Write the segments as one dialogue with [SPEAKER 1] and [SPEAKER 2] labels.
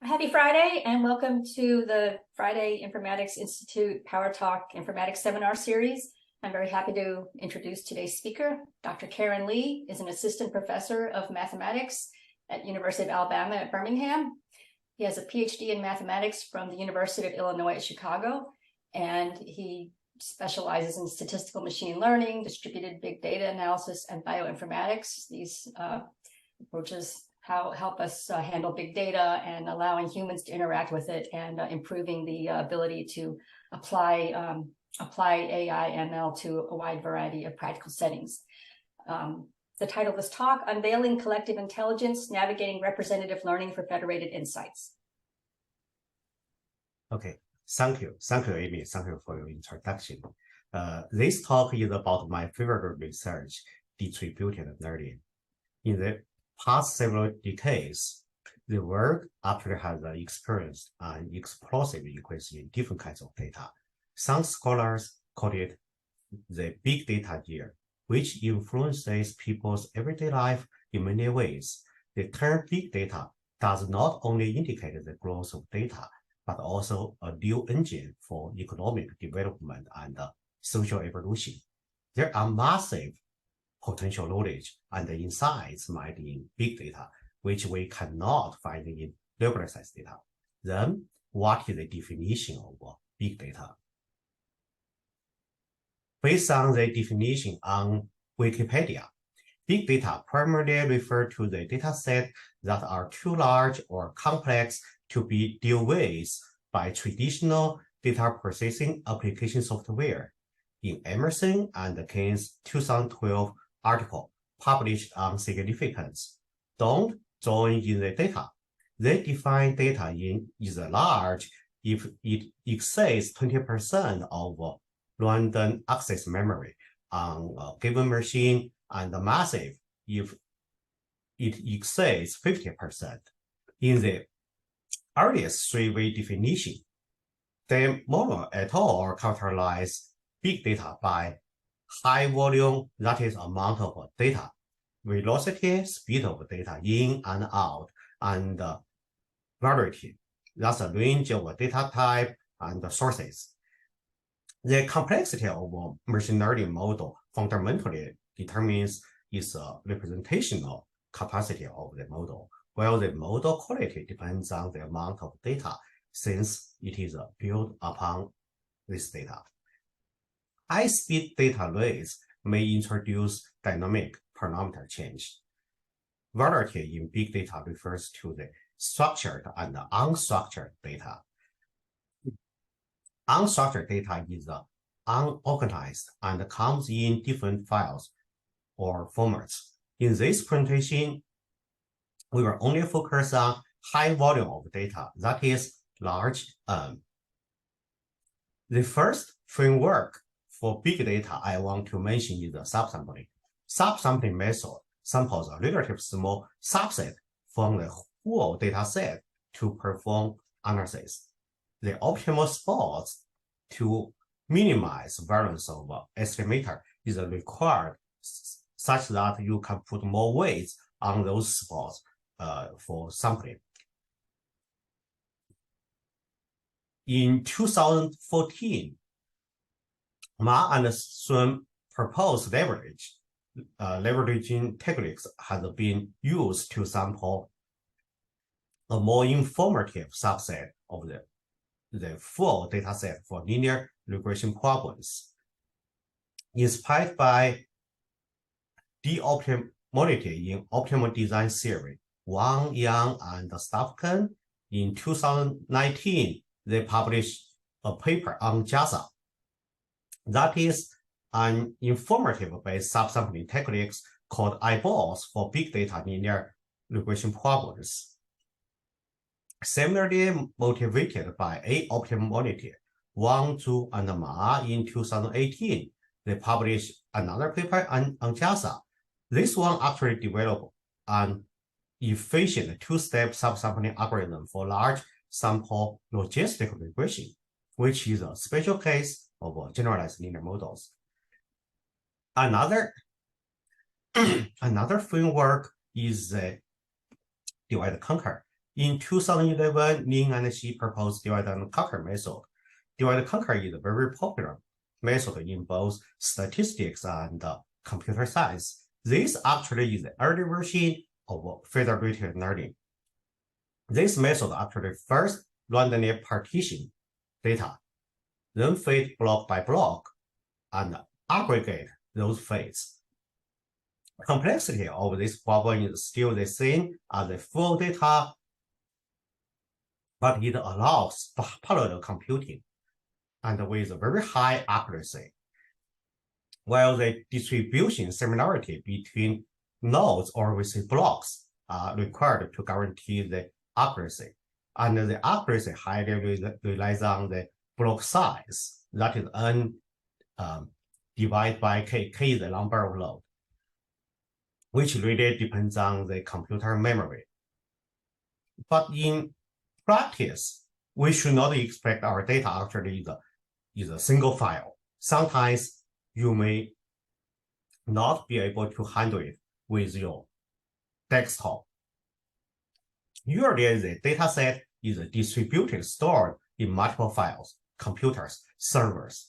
[SPEAKER 1] Happy Friday and welcome to the Friday Informatics Institute PowerTalk Informatics Seminar Series. I'm very happy to introduce today's speaker. Dr. Keren Lee is an assistant professor of mathematics at University of Alabama at Birmingham. He has a Ph.D. in mathematics from the University of Illinois at Chicago, and he specializes in statistical machine learning, distributed big data analysis, and bioinformatics. These approaches help us handle big data and allowing humans to interact with it and improving the ability to apply AI ML to a wide variety of practical settings. The title of this talk, Unveiling Collective Intelligence, Navigating Representative Learning for Federated Insights.
[SPEAKER 2] Okay, thank you, Amy. Thank you for your introduction. This talk is about my favorite research, distributed learning. In the past several decades, the world actually has experienced an explosive increase in different kinds of data. Some scholars call it the big data year, which influences people's everyday life in many ways. The term big data does not only indicate the growth of data, but also a new engine for economic development and social evolution. There are massive potential knowledge and insights mined in big data, which we cannot find in regular size data. Then, what is the definition of big data? Based on the definition on Wikipedia, big data primarily refer to the data set that are too large or complex to be dealt with by traditional data processing application software. In Emerson and Keynes' 2012 article published on significance, don't join in the data. They define data is large if it exceeds 20% of random access memory on a given machine, and massive if it exceeds 50%. In the earliest three-way definition, De Mono et al. Characterize big data by high volume, that is amount of data, velocity, speed of data in and out, and variety, that's a range of data type and sources. The complexity of a machine learning model fundamentally determines its representational capacity of the model, while the model quality depends on the amount of data, since it is built upon this data. High-speed data rates may introduce dynamic parameter change. Variety in big data refers to the structured and unstructured data. Unstructured data is unorganized and comes in different files or formats. In this presentation, we will only focus on high volume of data, that is large N. The first framework for big data I want to mention is the subsampling. Subsampling method samples a relatively small subset from the whole data set to perform analysis. The optimal spots to minimize variance of estimator is required such that you can put more weights on those spots for sampling. In 2014, Ma and Sun proposed leveraging techniques has been used to sample a more informative subset of the full dataset for linear regression problems. Inspired by de-optimality in optimal design theory, Wang, Yang, and Stafken in 2019, they published a paper on JASA. That is an informative-based subsampling techniques called eyeballs for big data linear regression problems. Similarly motivated by optimality, Wang, Zhu, and Ma in 2018, they published another paper on JASA. This one actually developed an efficient two-step subsampling algorithm for large sample logistic regression, which is a special case of generalized linear models. Another framework is divide and conquer. In 2011, Ning and Xi proposed divide and conquer method. Divide and conquer is a very popular method in both statistics and computer science. This actually is the early version of federated learning. This method actually first randomly partition data, then feed block by block, and aggregate those feeds. Complexity of this problem is still the same as the full data, but it allows parallel computing and with very high accuracy. While the distribution similarity between nodes or with blocks are required to guarantee the accuracy, and the accuracy highly relies on the block size, that is n divided by k. K is the number of nodes, which really depends on the computer memory. But in practice, we should not expect our data actually is a single file. Sometimes you may not be able to handle it with your desktop. Usually, the data set is distributed, stored in multiple files, computers, servers,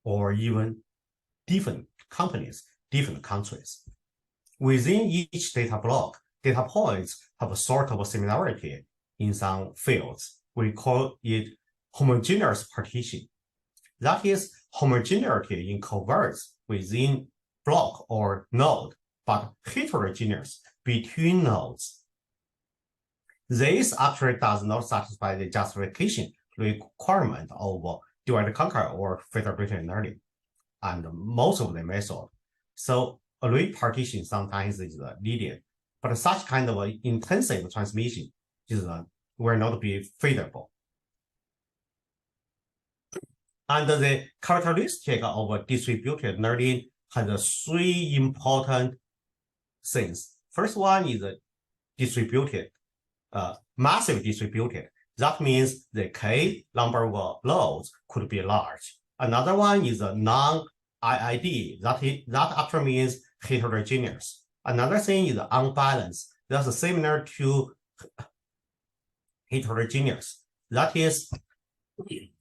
[SPEAKER 2] or even different companies, different countries. Within each data block, data points have a sort of similarity in some fields. We call it homogeneous partition. That is, homogeneity in coverts within block or node, but heterogeneous between nodes. This actually does not satisfy the justification requirement of divide and conquer or federated learning and most of the method. So a repartition sometimes is needed, but such kind of intensive transmission will not be feasible. And the characteristic of distributed learning has three important things. First one is distributed, massive distributed. That means the k number of nodes could be large. Another one is a non-iid. That actually means heterogeneous. Another thing is unbalanced. That's similar to heterogeneous. That is,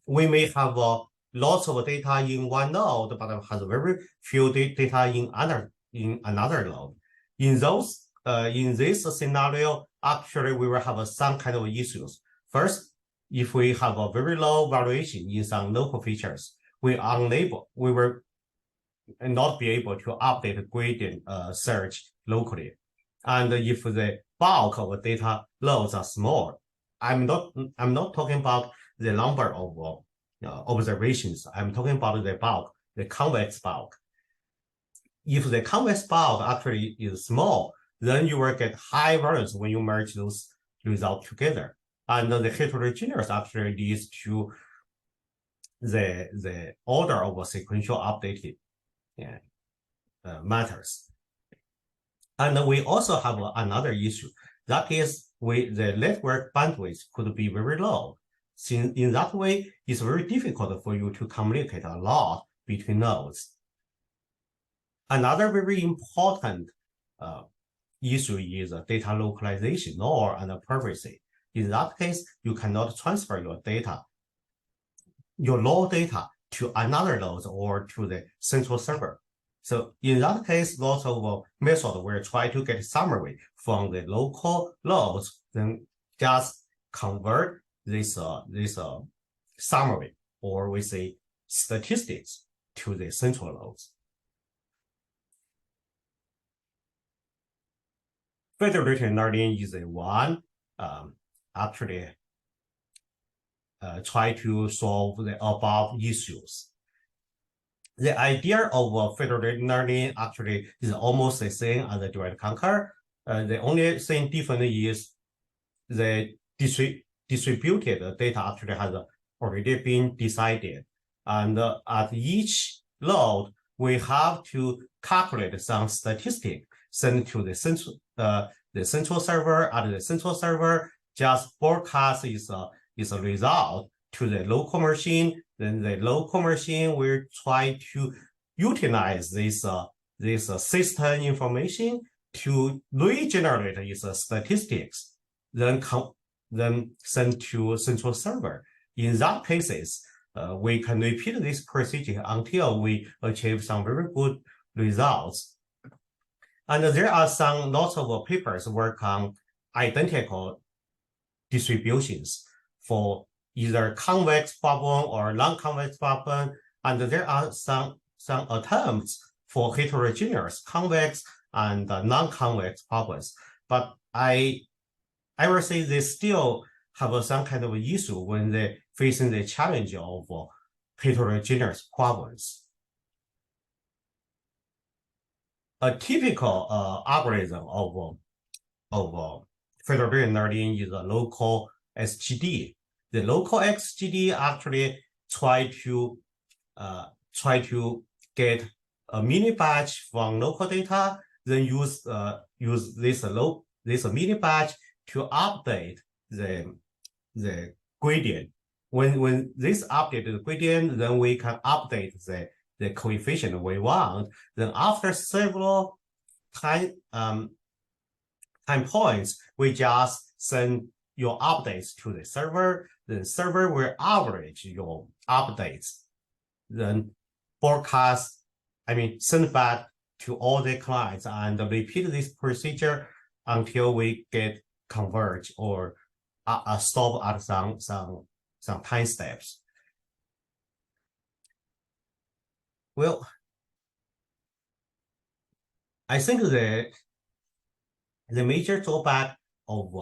[SPEAKER 2] we may have lots of data in one node, but has very few data in another node. In this scenario, actually we will have some kind of issues. First, if we have a very low variation in some local features, we will not be able to update gradient search locally. And if the bulk of data loads are small, I'm not talking about the number of observations. I'm talking about the bulk, the convex bulk. If the convex bulk actually is small, then you will get high variance when you merge those results together. And the heterogeneous actually leads to the order of sequential updated matters. And we also have another issue. That is, the network bandwidth could be very low. Since in that way, it's very difficult for you to communicate a lot between nodes. Another very important issue is data localization or privacy. In that case, you cannot transfer your data, your raw data, to another node or to the central server. So in that case, lots of methods will try to get summary from the local nodes, then just convert this summary, or we say statistics, to the central nodes. Federated learning is one actually try to solve the above issues. The idea of federated learning actually is almost the same as the divide and conquer. The only thing different is the distributed data actually has already been decided. And at each node, we have to calculate some statistic sent to the central server. At the central server, just broadcast is a result to the local machine. Then the local machine will try to utilize this system information to regenerate its statistics. then send to central server. In that cases, we can repeat this procedure until we achieve some very good results. And there are some notable papers work on identical distributions for either convex problem or non-convex problem, and there are some attempts for heterogeneous convex and non-convex problems. But I will say they still have some kind of issue when they facing the challenge of heterogeneous problems. A typical algorithm of federated learning is a local SGD. The local SGD actually try to get a mini batch from local data, then use this mini batch to update the gradient. When this updated gradient, then we can update the coefficient we want. Then after several time points, we just send your updates to the server. The server will average your updates, then send back to all the clients and repeat this procedure until we get converge or stop at some time steps. Well, I think the major drawback of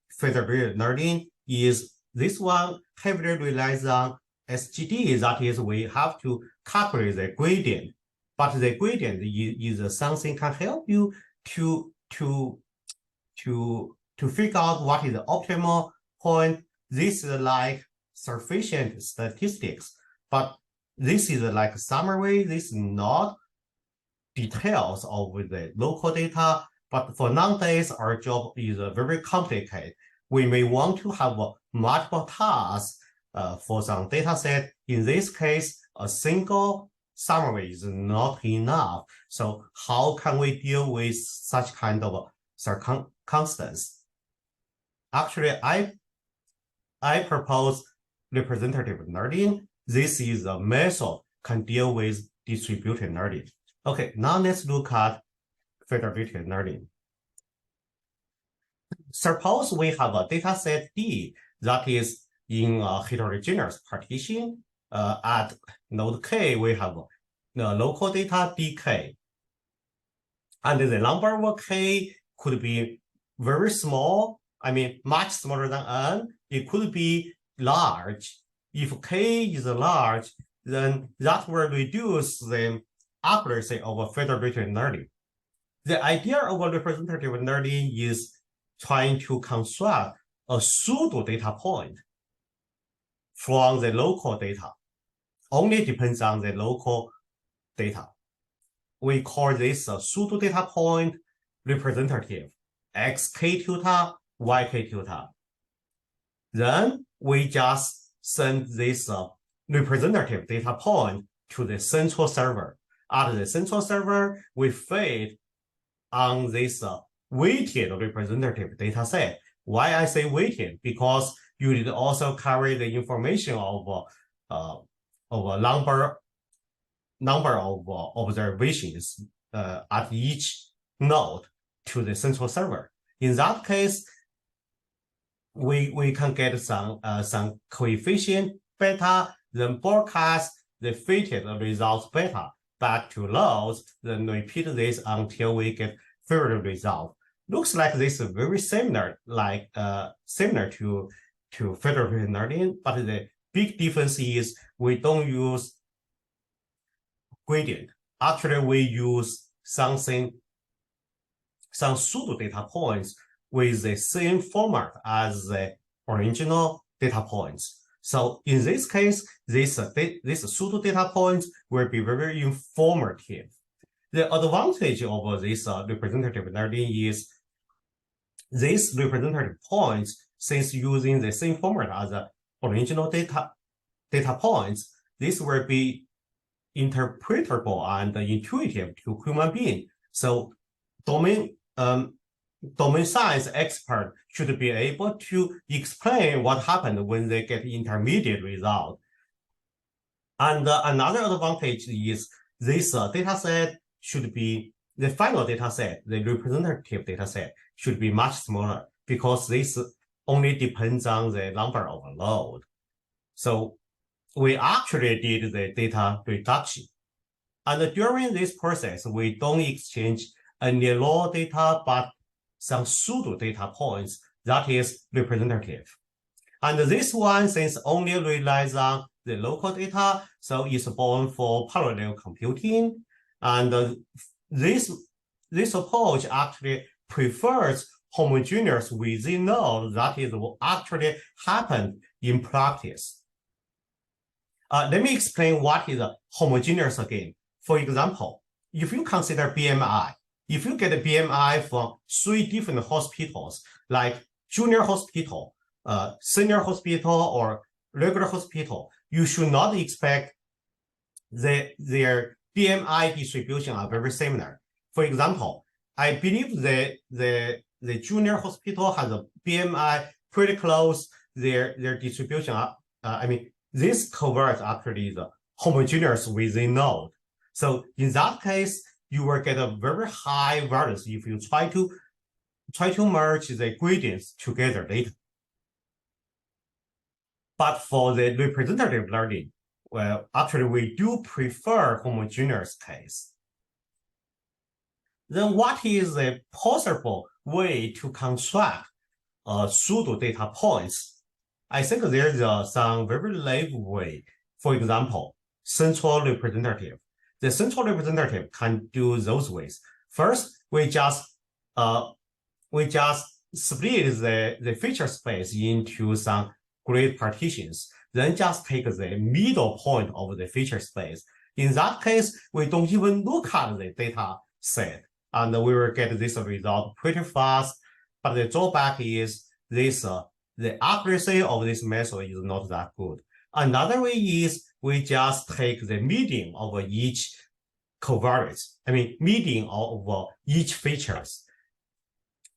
[SPEAKER 2] federated learning is this one heavily relies on SGD. That is, we have to calculate the gradient, but the gradient is something can help you to figure out what is the optimal point. This is like sufficient statistics, but this is like summary. This is not details of the local data. But for nowadays, our job is very complicated. We may want to have multiple tasks for some data set. In this case, a single summary is not enough. So how can we deal with such kind of circumstance? Actually, I propose representative learning. This is a method can deal with distributed learning. Okay, now let's look at federated learning. Suppose we have a data set D that is in a heterogeneous partition. At node K, we have the local data dk. And the number of K could be very small, much smaller than n. It could be large. If K is large, then that will reduce the accuracy of federated learning. The idea of representative learning is trying to construct a pseudo data point from the local data. Only depends on the local data. We call this a pseudo data point representative, xk tilde, yk tilde. Then we just send this representative data point to the central server. At the central server, we feed on this weighted representative data set. Why I say weighted? Because you need also carry the information of a number of observations at each node to the central server. In that case, we can get some coefficient beta, then broadcast the fitted results beta back to loads, then repeat this until we get favorable result. Looks like this is very similar, similar to federated learning, but the big difference is we don't use gradient. Actually, we use some pseudo data points with the same format as the original data points. So in this case, this pseudo data points will be very informative. The advantage of this representative learning is these representative points, since using the same format as the original data points, this will be interpretable and intuitive to human being. So domain domain science expert should be able to explain what happened when they get intermediate result. And another advantage is this data set should be the final data set, the representative data set should be much smaller because this only depends on the number of load. So we actually did the data reduction. And during this process, we don't exchange any raw data, but some pseudo data points that is representative. And this one, since only relies on the local data, so it's born for parallel computing. And this approach actually prefers homogeneous within node. That is what actually happened in practice. Let me explain what is homogeneous again. For example, if you consider BMI, if you get a BMI from 3 different hospitals, like junior hospital, senior hospital, or regular hospital, you should not expect their BMI distribution are very similar. For example, I believe the junior hospital has a BMI pretty close. Their distribution, this covert actually is homogeneous within node. So in that case, you will get a very high variance if you try to merge the gradients together later. But for the representative learning, well, actually we do prefer homogeneous case. Then what is a possible way to construct pseudo data points? I think there's some very naive way. For example, central representative. The central representative can do those ways. First, we just split the feature space into some grid partitions, then just take the middle point of the feature space. In that case, we don't even look at the data set, and we will get this result pretty fast. But the drawback is this: the accuracy of this method is not that good. Another way is we just take the median of each covariance, median of each features.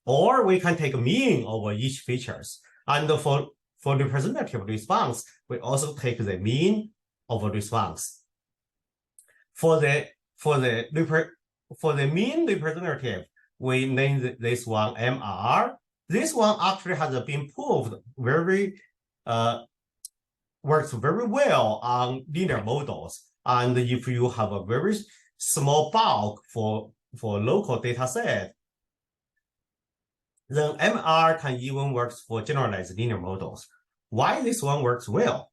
[SPEAKER 2] Or we can take mean over each features. And for representative response, we also take the mean of response. For the mean representative, we name this one MR. This one actually has been proved works very well on linear models. And if you have a very small bulk for local data set, then MR can even work for generalized linear models. Why this one works well?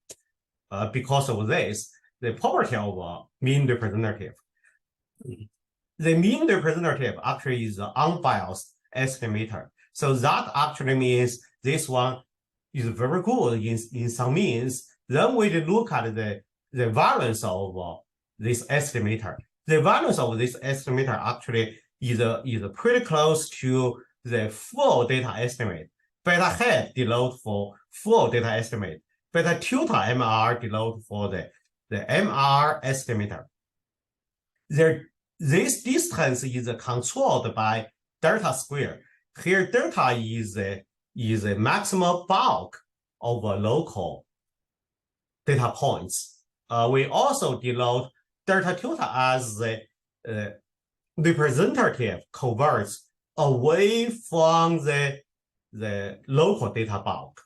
[SPEAKER 2] Because of this, the property of mean representative. The mean representative actually is an unbiased estimator. So that actually means this one is very good in some means. Then we look at the variance of this estimator. The variance of this estimator actually is pretty close to the full data estimate. Beta hat denote for full data estimate. Beta tilde MR denote for the MR estimator. This distance is controlled by delta square. Here, delta is the maximum bulk of local data points. We also denote delta tilde as the representative coverts away from the local data bulk.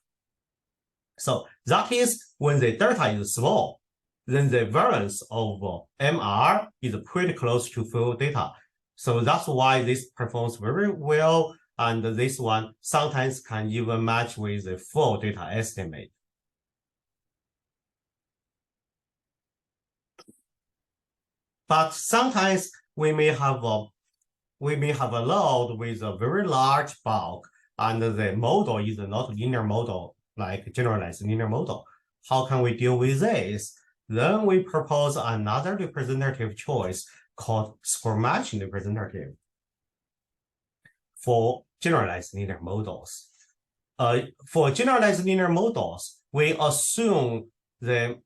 [SPEAKER 2] So that is when the delta is small, then the variance of MR is pretty close to full data. So that's why this performs very well, and this one sometimes can even match with the full data estimate. But sometimes we may have a load with a very large bulk, and the model is not linear model like generalized linear model. How can we deal with this? Then we propose another representative choice called score matching representative for generalized linear models. For generalized linear models, we assume the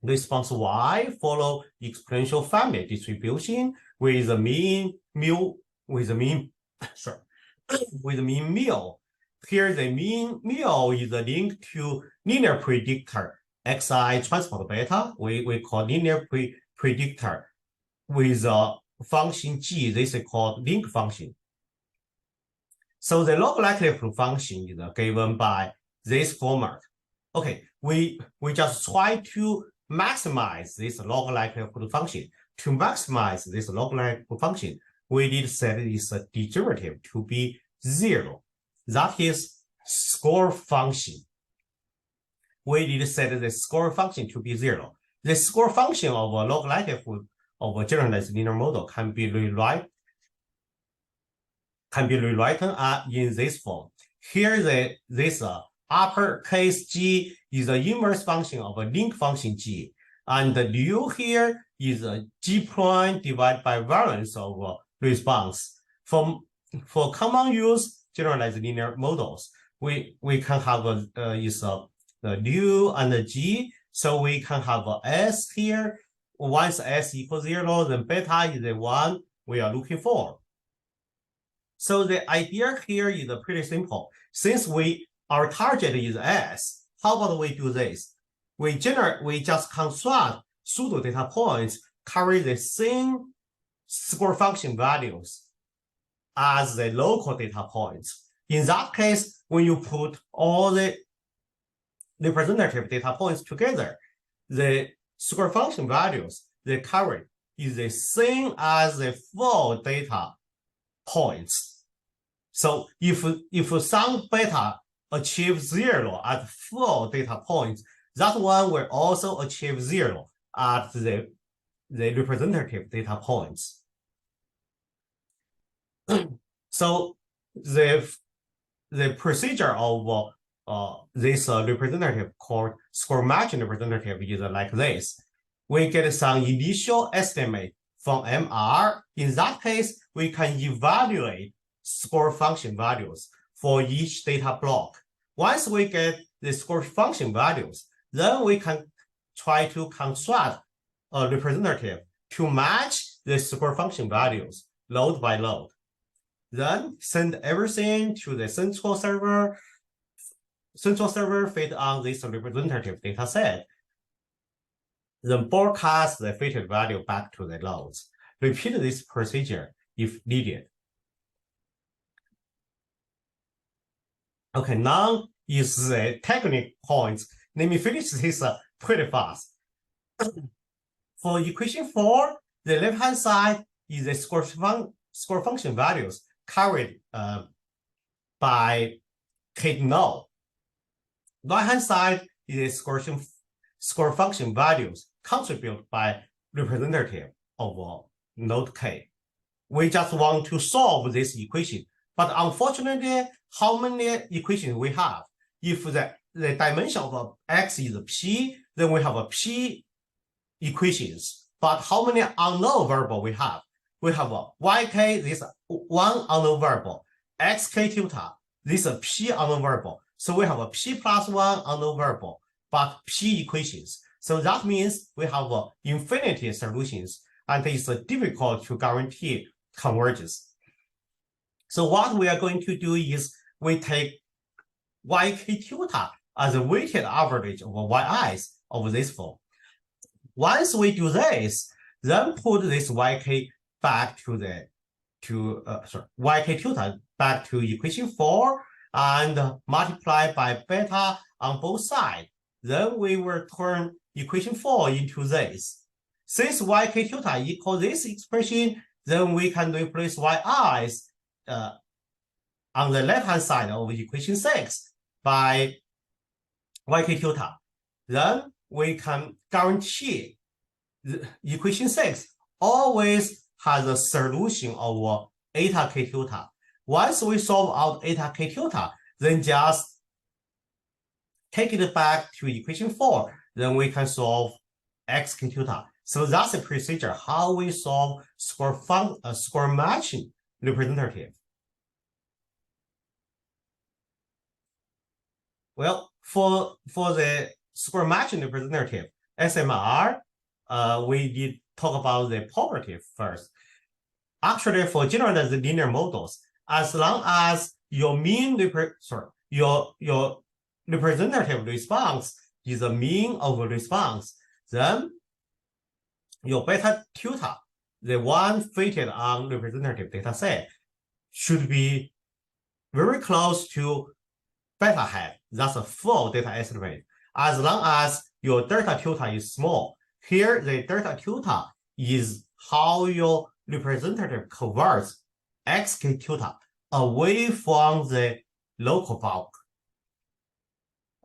[SPEAKER 2] response Y follow exponential family distribution with a mean with mean mu. Here the mean mu is linked to linear predictor xi transport beta. We call linear predictor with a function g. This is called link function. So the log likelihood function is given by this format. Okay, we just try to maximize this log likelihood function. To maximize this log likelihood function, we need to set this derivative to be 0. That is score function. We need to set the score function to be 0. The score function of a log likelihood of a generalized linear model can be rewritten in this form. Here, this uppercase G is the inverse function of a link function G, and the nu here is a G prime divided by variance of response. For common use generalized linear models, we can have the nu and the G, so we can have a S here. Once S equals 0, then beta is the one we are looking for. So the idea here is pretty simple. Since our target is S, how about we do this? We just construct pseudo data points carry the same score function values as the local data points. In that case, when you put all the representative data points together, the score function values they carry is the same as the full data points. So if some beta achieves 0 at full data points, that one will also achieve 0 at the representative data points. So the procedure of this representative called score matching representative is like this. We get some initial estimate from MR. In that case, we can evaluate score function values for each data block. Once we get the score function values, then we can try to construct a representative to match the score function values load by load. Then send everything to the central server. Central server feed on this representative data set. Then broadcast the fitted value back to the nodes. Repeat this procedure if needed. Okay, now is the technical points. Let me finish this pretty fast. For equation 4, the left-hand side is the score function values carried by k node. Right-hand side is the score function values contributed by representative of node k. We just want to solve this equation, but unfortunately, how many equations we have? If the dimension of x is p, then we have a p equations. But how many unknown variable we have? We have a yk, this one unknown variable, xk tilde, this is a p unknown variable. So we have a p plus 1 unknown variable, but p equations. So that means we have infinity solutions, and it's difficult to guarantee convergence. So what we are going to do is we take yk tilde as a weighted average of yi's of this form. Once we do this, then put this yk back to yk tilde back to equation 4 and multiply by beta on both sides. Then we will turn equation 4 into this. Since yk tilde equals this expression, then we can replace yi's on the left-hand side of equation 6 by yk tilde. Then we can guarantee the equation 6 always has a solution of eta k tilde. Once we solve out eta k tilde, then just take it back to equation 4. Then we can solve x k tilde. So that's the procedure how we solve score matching representative. Well, for the score matching representative, SMR, we did talk about the property first. Actually, for generalized linear models, as long as your your representative response is the mean of a response, then your beta tilde, the one fitted on representative data set, should be very close to beta hat. That's a full data estimate. As long as your delta tilde is small, here the delta tilde is how your representative converts xk tilde away from the local bulk.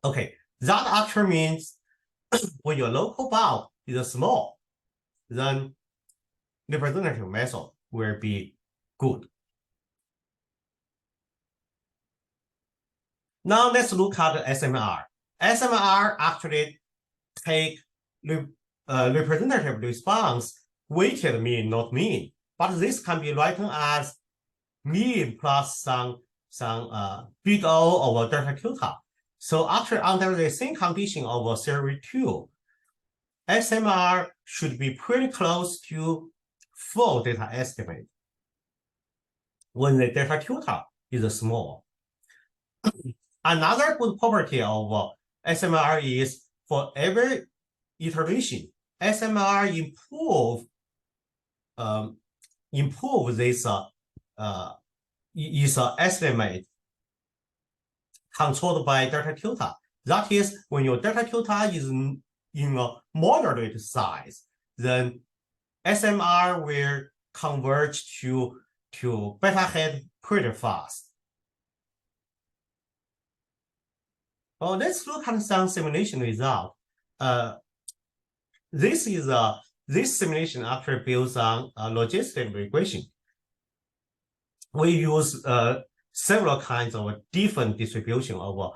[SPEAKER 2] Okay, that actually means when your local bulk is small, then representative method will be good. Now let's look at SMR. SMR actually take representative response weighted mean, not mean, but this can be written as mean plus some big O over delta tilde. So actually under the same condition of theory 2, SMR should be pretty close to full data estimate when the delta tilde is small. Another good property of SMR is for every iteration, SMR improve this is estimate controlled by delta tilde. That is, when your delta tilde is in a moderate size, then SMR will converge to beta hat pretty fast. Well, let's look at some simulation result. This simulation actually builds on a logistic regression. We use several kinds of different distribution of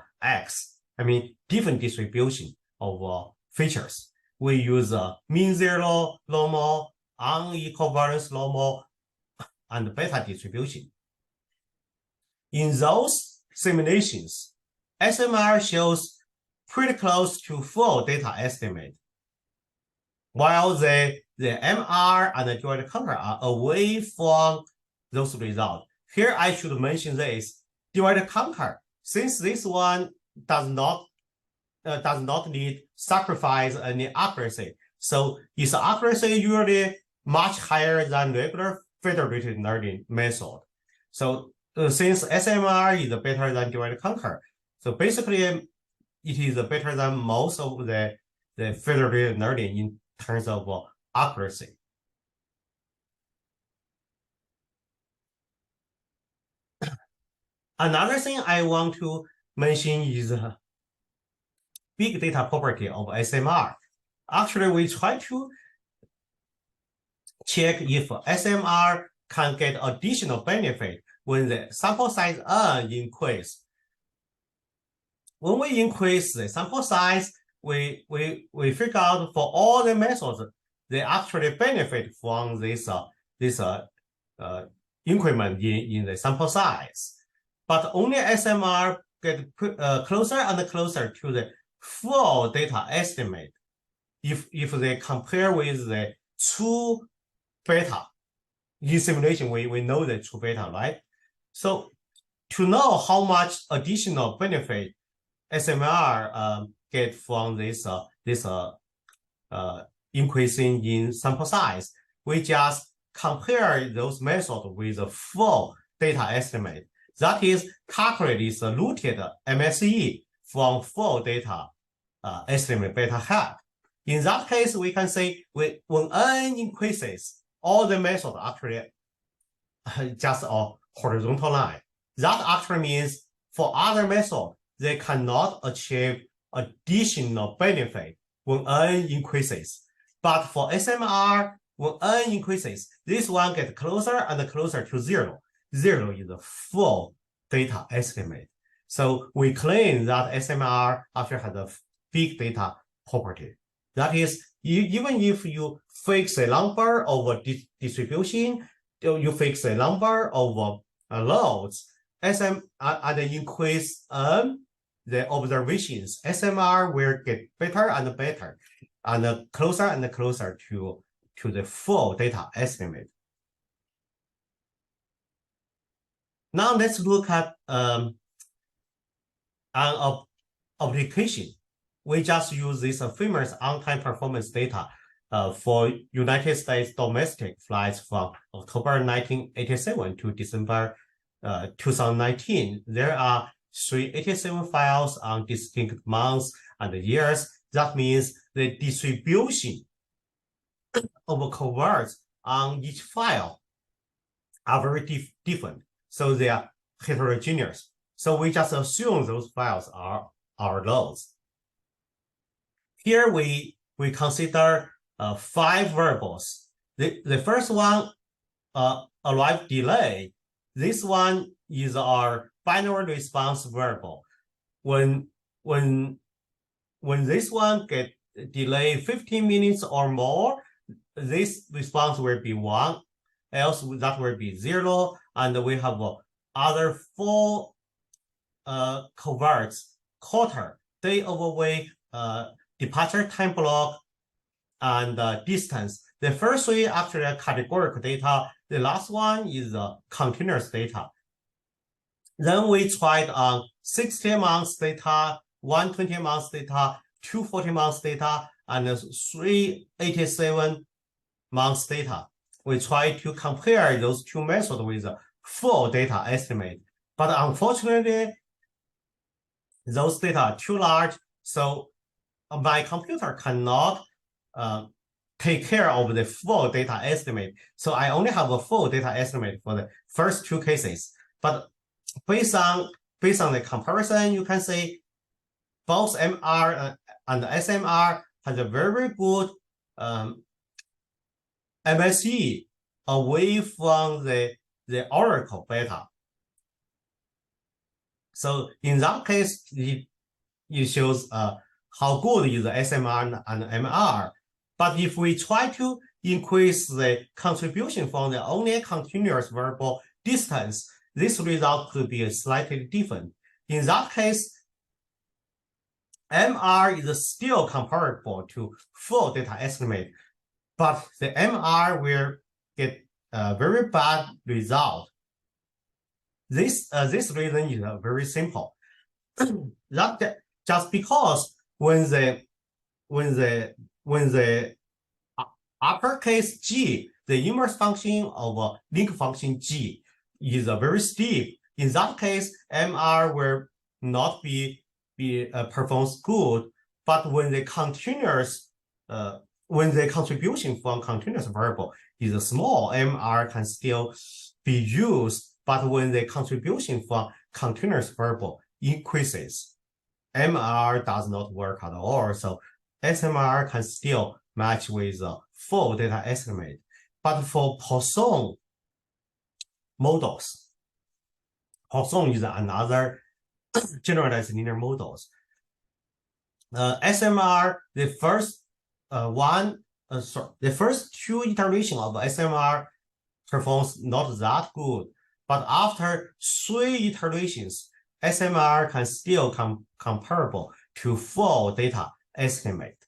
[SPEAKER 2] different distribution of features. We use mean zero normal, unequal variance normal, and beta distribution. In those simulations, SMR shows pretty close to full data estimate, while the MR and the joint counter are away from those results. Here I should mention this divide counter, since this one does not need sacrifice any accuracy. So its accuracy usually much higher than regular federated learning method. So since SMR is better than divide conquer, so basically it is better than most of the federated learning in terms of accuracy. Another thing I want to mention is big data property of SMR. Actually, we try to check if SMR can get additional benefit when the sample size N increase. When we increase the sample size, we figure out for all the methods, they actually benefit from this increment in the sample size. But only SMR get closer and closer to the full data estimate if they compare with the true beta. In simulation, we know the true beta, right? So to know how much additional benefit SMR get from this increasing in sample size, we just compare those methods with the full data estimate. That is, calculate is the rooted MSE from full data estimate beta hat. In that case, we can say when N increases, all the methods actually just a horizontal line. That actually means for other methods, they cannot achieve additional benefit when N increases. But for SMR, when N increases, this one gets closer and closer to zero. Zero is the full data estimate. So we claim that SMR actually has a big data property. That is, even if you fix a number of distribution, you fix a number of loads, and increase the observations, SMR will get better and better, and closer to the full data estimate. Now let's look at an application. We just use this famous on-time performance data for United States domestic flights from October 1987 to December 2019. There are 387 files on distinct months and years. That means the distribution of coverts on each file are very different. So they are heterogeneous. So we just assume those files are our loads. Here we consider 5 variables. The first one, arrival delay. This one is our binary response variable. When this one get delayed 15 minutes or more, this response will be 1, else that will be 0, and we have other 4 coverts: quarter, day over week, departure time block, and distance. The first 3 actually are categorical data. The last one is continuous data. Then we tried on 60 months data, 120 months data, 240 months data, and 387 months data. We try to compare those 2 methods with full data estimate. But unfortunately, those data are too large, so my computer cannot take care of the full data estimate. So I only have a full data estimate for the first 2 cases. But based on the comparison, you can see both MR and SMR has a very good MSE away from the Oracle beta. So in that case, it shows how good is the SMR and MR. But if we try to increase the contribution from the only continuous variable distance, this result could be slightly different. In that case, MR is still comparable to full data estimate, but the MR will get a very bad result. This reason is very simple. That just because when the uppercase G, the inverse function of a link function G, is very steep. In that case, MR will not be performs good. But when the contribution from continuous variable is small, MR can still be used. But when the contribution from continuous variable increases, MR does not work at all. So SMR can still match with a full data estimate. But for Poisson models, Poisson is another generalized linear models. SMR, the first 2 iterations of SMR performs not that good. But after 3 iterations, SMR can still comparable to full data estimate.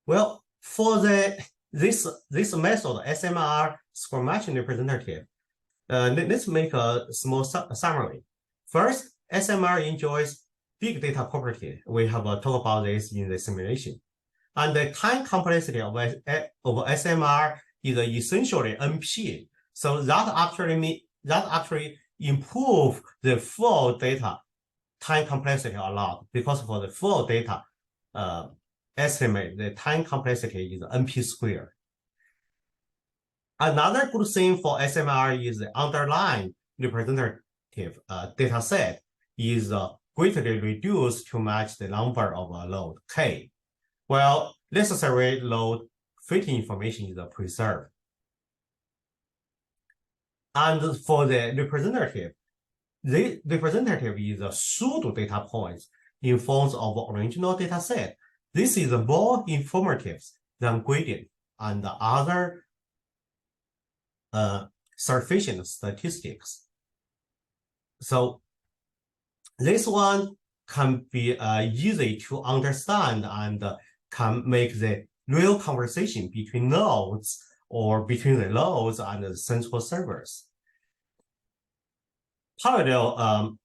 [SPEAKER 2] Well, for this method, SMR score matching representative, let's make a small summary. First, SMR enjoys big data property. We have talked about this in the simulation. And the time complexity of SMR is essentially NP. So that actually improve the full data time complexity a lot, because for the full data estimate, the time complexity is NP squared. Another good thing for SMR is the underlying representative data set is greatly reduced to match the number of load K, while necessary load fitting information is preserved. And for the representative is a pseudo data points in forms of original data set. This is more informative than gradient and other sufficient statistics. So this one can be easy to understand and can make the real conversation between nodes or between the nodes and the central servers. Parallel,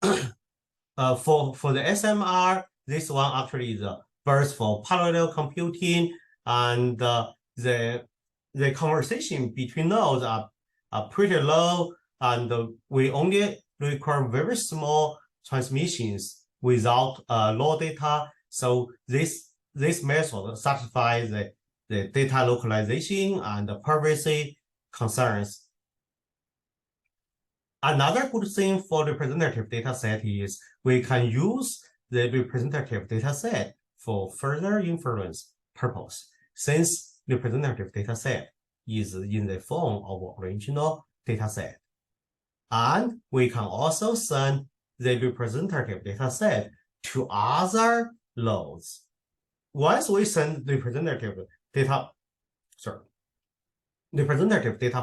[SPEAKER 2] for the SMR, this one actually is birth for parallel computing, and the conversation between nodes are pretty low, and we only require very small transmissions without raw data. So this method satisfies the data localization and the privacy concerns. Another good thing for representative data set is we can use the representative data set for further inference purpose, since representative data set is in the form of original data set. And we can also send the representative data set to other nodes. Once we send representative data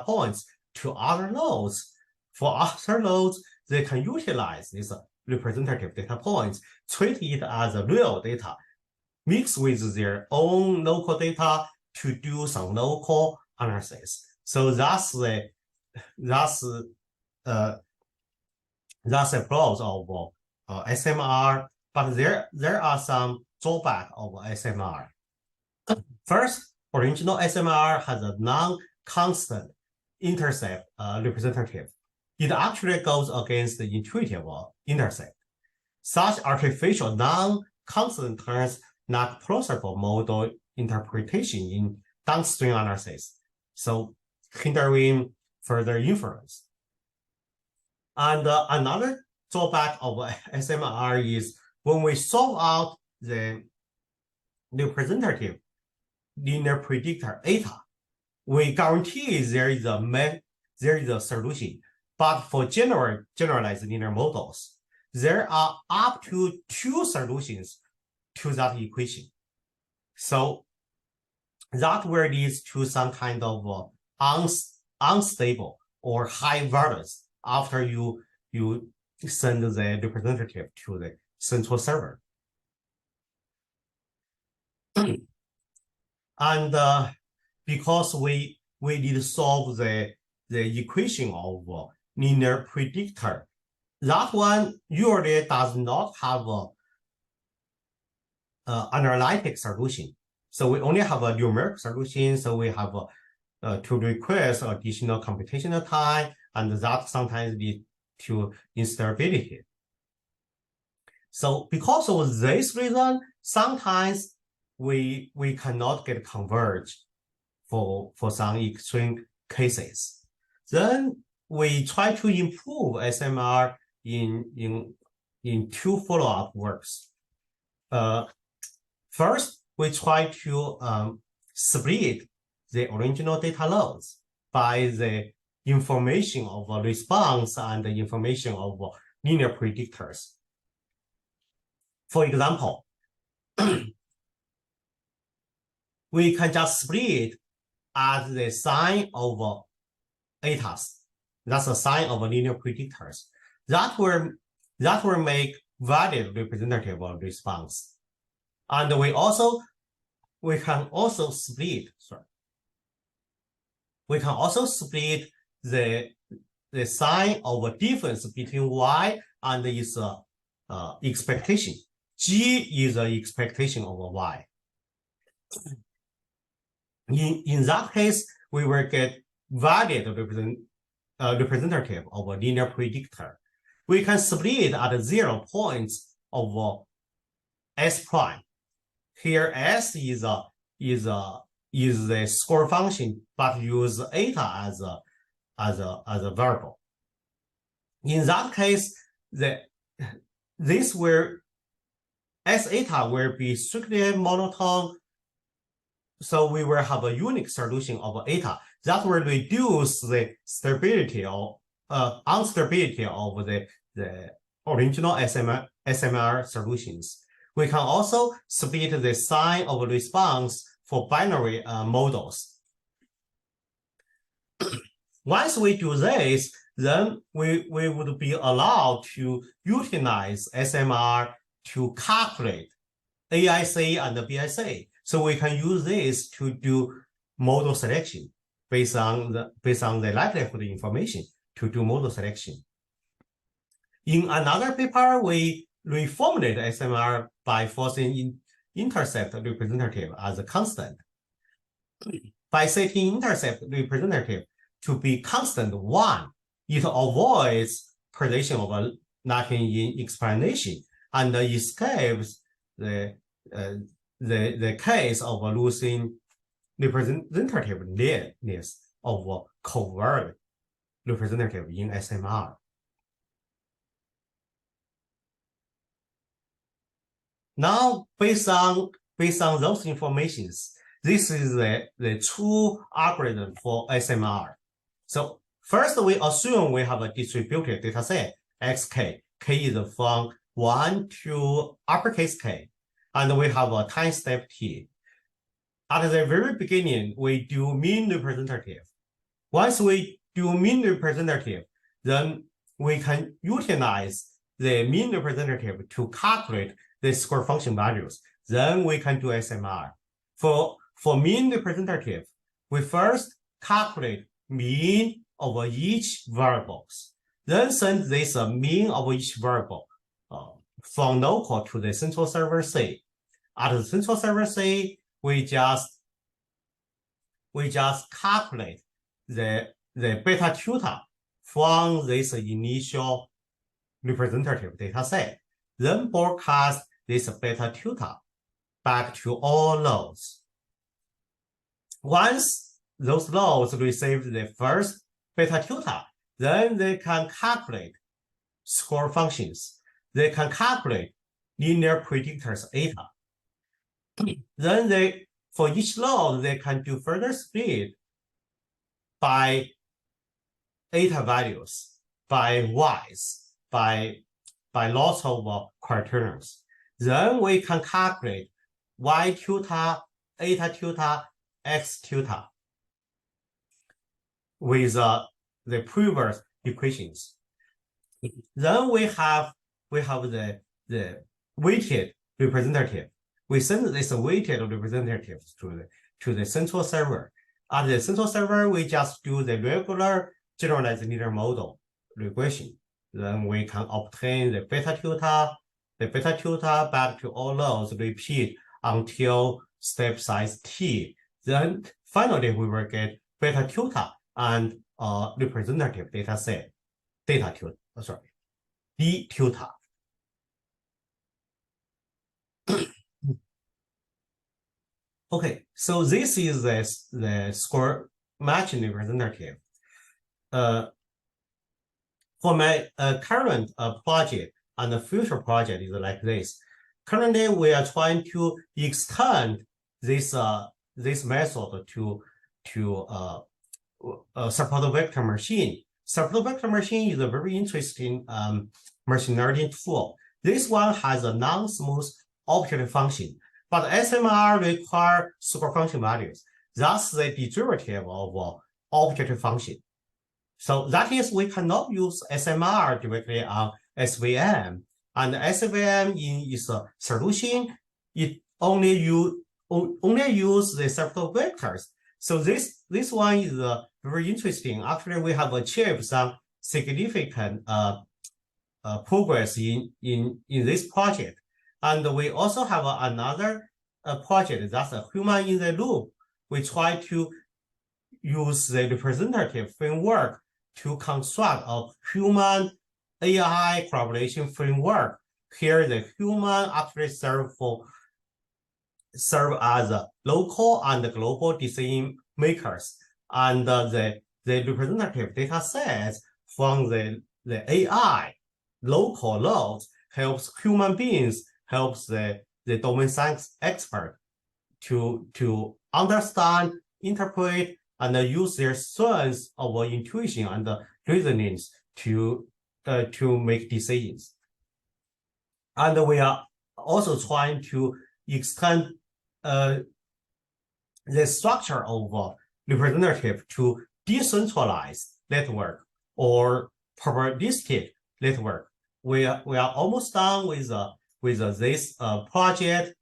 [SPEAKER 2] points to other nodes, for other nodes, they can utilize these representative data points, treat it as a real data, mix with their own local data to do some local analysis. So that's the pros of SMR, but there are some drawbacks of SMR. First, original SMR has a non-constant intercept representative. It actually goes against the intuitive intercept. Such artificial non-constant terms not plausible model interpretation in downstream analysis, so hindering further inference. And another drawback of SMR is when we solve out the representative linear predictor eta, we guarantee there is a solution. But for generalized linear models, there are up to 2 solutions to that equation. So that will lead to some kind of unstable or high values after you send the representative to the central server. And because we need to solve the equation of linear predictor, that one usually does not have analytic solution. So we only have a numeric solution. So we have to request additional computational time, and that sometimes leads to instability. So because of this reason, sometimes we cannot get converged for some extreme cases. Then we try to improve SMR in 2 follow-up works. First, we try to split the original data loads by the information of a response and the information of linear predictors. For example, we can just split as the sign of etas. That's a sign of linear predictors. That will make valid representative response. And we can also split the sign of a difference between y and its expectation. G is the expectation of y. In that case, we will get valid representative of a linear predictor. We can split at 0 points of S prime. Here S is the score function, but use eta as a variable. In that case, S eta will be strictly monotone. So we will have a unique solution of eta that will reduce the stability or instability of the original SMR solutions. We can also split the sign of response for binary models. Once we do this, then we would be allowed to utilize SMR to calculate AIC and BIC. So we can use this to do model selection based on the likelihood information to do model selection. In another paper, we reformulate SMR by forcing intercept representative as a constant. By setting intercept representative to be constant 1, it avoids prediction of nothing in explanation and escapes the case of losing representativeness of covert representative in SMR. Now, based on those informations, this is the true algorithm for SMR. So first, we assume we have a distributed data set, xk. K is from 1 to uppercase K, and we have a time step t. At the very beginning, we do mean representative. Once we do mean representative, then we can utilize the mean representative to calculate the square function values. Then we can do SMR. For mean representative, we first calculate mean of each variables. Then send this mean of each variable from local to the central server C. At the central server C, we just calculate the beta tutor from this initial representative data set, then broadcast this beta tutor back to all nodes. Once those nodes receive the first beta tutor, then they can calculate score functions. They can calculate linear predictors eta. Then for each node, they can do further split by eta values, by y's, by lots of quaternions. Then we can calculate y tutor, eta tutor, x tutor with the previous equations. Then we have the weighted representative. We send this weighted representative to the central server. At the central server, we just do the regular generalized linear model regression. Then we can obtain the beta tutor back to all nodes, repeat until step size t. Then finally, we will get beta tutor and representative data set, D tutor. Okay, so this is the score matching representative. For my current project and the future project is like this. Currently, we are trying to extend this method to support vector machine. Support vector machine is a very interesting machine learning tool. This one has a non-smooth object function, but SMR require super function values. That's the derivative of object function. So that is we cannot use SMR directly on SVM. And SVM in its solution, it only use the support vectors. So this one is very interesting. Actually, we have achieved some significant progress in this project. And we also have another project that's a human in the loop. We try to use the representative framework to construct a human AI collaboration framework. Here, the human actually serve as a local and global decision makers, and the representative data sets from the AI local nodes helps human beings, helps the domain science expert to understand, interpret, and use their strengths of intuition and reasonings to make decisions. And we are also trying to extend the structure of representative to decentralized network or probabilistic network. We are almost done with this project,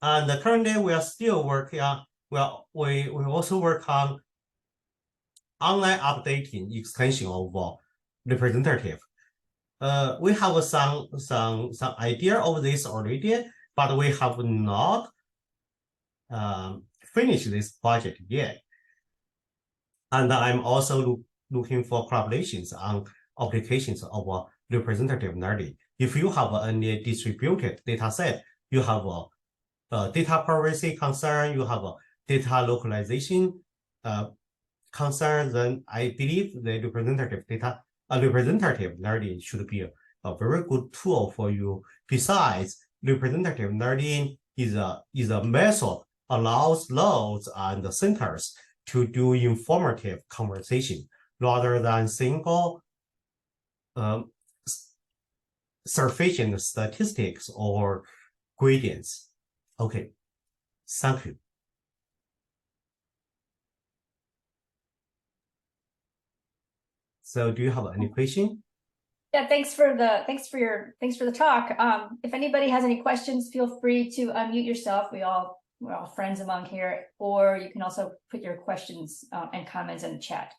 [SPEAKER 2] and currently we are still working well, we also work on online updating extension of representative. We have some idea of this already, but we have not finished this project yet. And I'm also looking for collaborations on applications of representative learning. If you have any distributed data set, you have a data privacy concern, you have a data localization concern, then I believe the representative learning should be a very good tool for you. Besides, representative learning is a method allows nodes and centers to do informative conversation rather than single sufficient statistics or gradients. Okay, thank you. So do you have any question?
[SPEAKER 1] Yeah, thanks for the talk. If anybody has any questions, feel free to unmute yourself. We're all friends among here, or you can also put your questions and comments in the chat.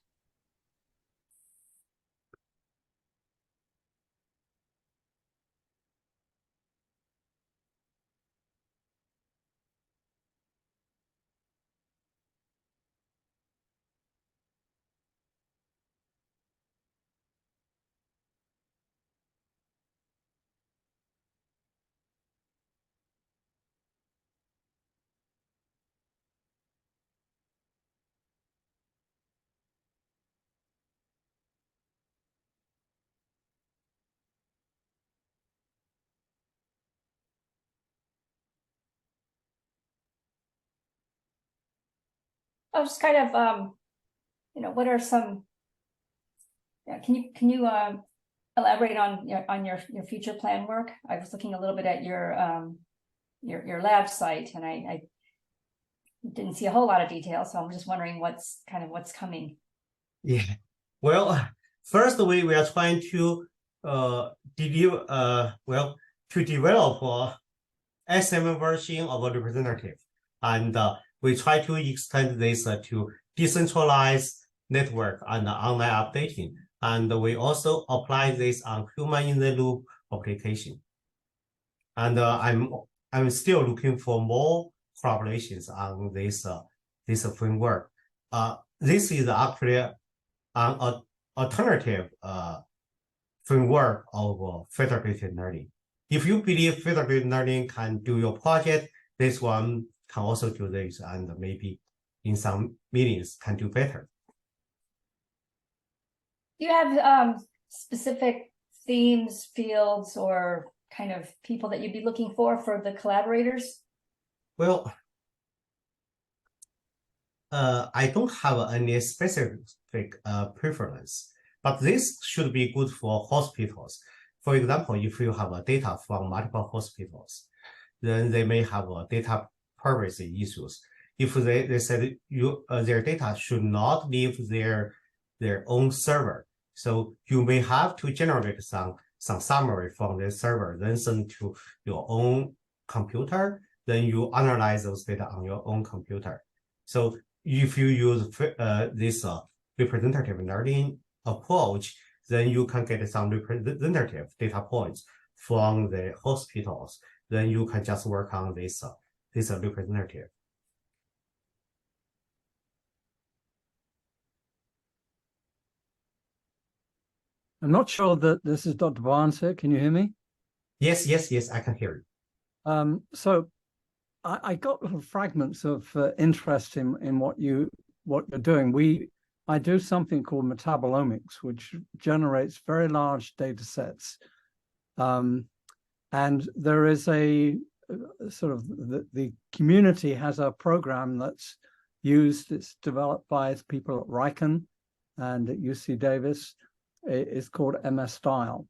[SPEAKER 1] Oh, just kind of, what are some? Yeah, can you elaborate on your future plan work? I was looking a little bit at your lab site, and I didn't see a whole lot of detail, so I'm just wondering what's coming.
[SPEAKER 2] Yeah, well, first we are trying to develop a SM version of a representative, and we try to extend this to decentralized network and online updating, and we also apply this on human in the loop application. And I'm still looking for more collaborations on this framework. This is actually an alternative framework of federated learning. If you believe federated learning can do your project, this one can also do this, and maybe in some meetings can do better.
[SPEAKER 1] Do you have specific themes, fields, or kind of people that you'd be looking for the collaborators?
[SPEAKER 2] Well, I don't have any specific preference, but this should be good for hospitals. For example, if you have data from multiple hospitals, then they may have data privacy issues. If they said their data should not leave their own server, so you may have to generate some summary from the server, then send to your own computer, then you analyze those data on your own computer. So if you use this representative learning approach, then you can get some representative data points from the hospitals. Then you can just work on this representative.
[SPEAKER 3] I'm not sure that this is Dr. Barnes here. Can you hear me?
[SPEAKER 2] Yes, I can hear
[SPEAKER 3] you. So I got fragments of interest in what you're doing. I do something called metabolomics, which generates very large data sets. And there is a sort of the community has a program that's used. It's developed by people at Riken and at UC Davis. It's called MS-Style.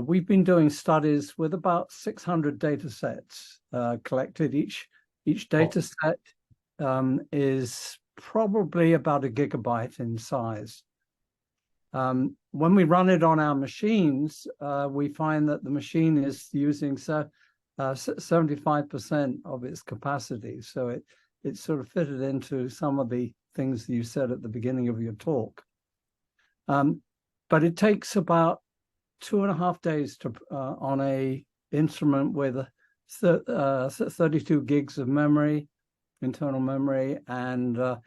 [SPEAKER 3] We've been doing studies with about 600 data sets collected. Each data set is probably about 1 gigabyte in size. When we run it on our machines, we find that the machine is using 75% of its capacity. So it sort of fitted into some of the things that you said at the beginning of your talk. But it takes about 2.5 days to on a instrument with 32 gigs of memory, internal memory, and a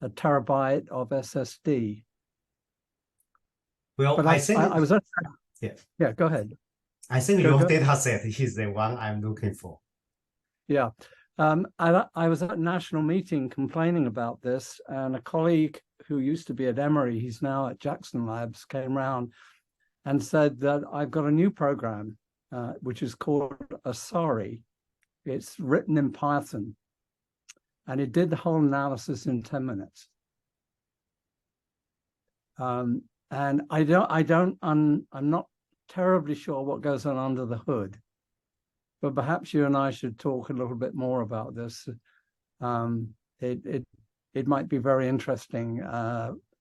[SPEAKER 3] terabyte of SSD.
[SPEAKER 2] Well,
[SPEAKER 3] But
[SPEAKER 2] I think
[SPEAKER 3] I was
[SPEAKER 2] yeah,
[SPEAKER 3] go ahead.
[SPEAKER 2] I think
[SPEAKER 3] Go
[SPEAKER 2] your
[SPEAKER 3] ahead.
[SPEAKER 2] data set is the one I'm looking for.
[SPEAKER 3] Yeah. I was at a national meeting complaining about this, and a colleague who used to be at Emory, he's now at Jackson Labs, came around and said that I've got a new program, which is called Asari. It's written in Python, and it did the whole analysis in 10 minutes. And I'm not terribly sure what goes on under the hood, but perhaps you and I should talk a little bit more about this. It might be very interesting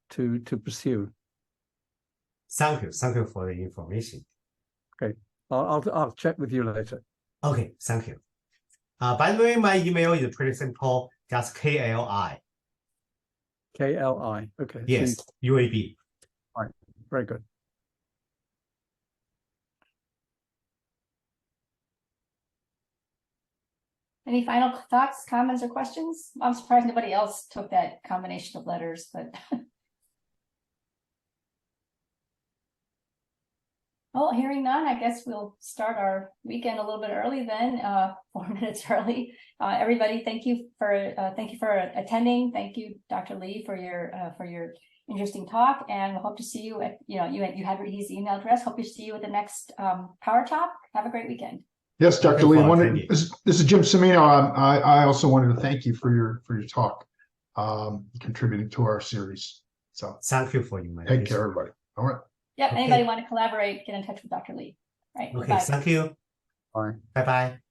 [SPEAKER 3] to pursue.
[SPEAKER 2] Thank you for the information.
[SPEAKER 3] Okay, I'll check with you later.
[SPEAKER 2] Okay, thank you. By the way, my email is pretty simple, just KLI.
[SPEAKER 3] KLI. Okay.
[SPEAKER 2] Yes,
[SPEAKER 3] so
[SPEAKER 2] UAB.
[SPEAKER 3] all right. Very good.
[SPEAKER 1] Any final thoughts, comments, or questions? I'm surprised nobody else took that combination of letters, but. Well, hearing none, I guess we'll start our weekend a little bit early then, 4 minutes early. Everybody, thank you for attending. Thank you, Dr. Lee, for your interesting talk, and we'll hope to see you at, you had his email address. Hope to see you at the next Power Talk. Have a great weekend.
[SPEAKER 4] Yes, Dr. Lee. This is Jim Semino. I also wanted to thank you for your talk, contributing to our series. So
[SPEAKER 2] thank you for your
[SPEAKER 4] take care, everybody. All right.
[SPEAKER 1] Yeah,
[SPEAKER 2] okay.
[SPEAKER 1] Anybody want to collaborate, get in touch with Dr. Lee. Right.
[SPEAKER 2] Okay, thank you.
[SPEAKER 3] Bye.
[SPEAKER 2] Bye-bye.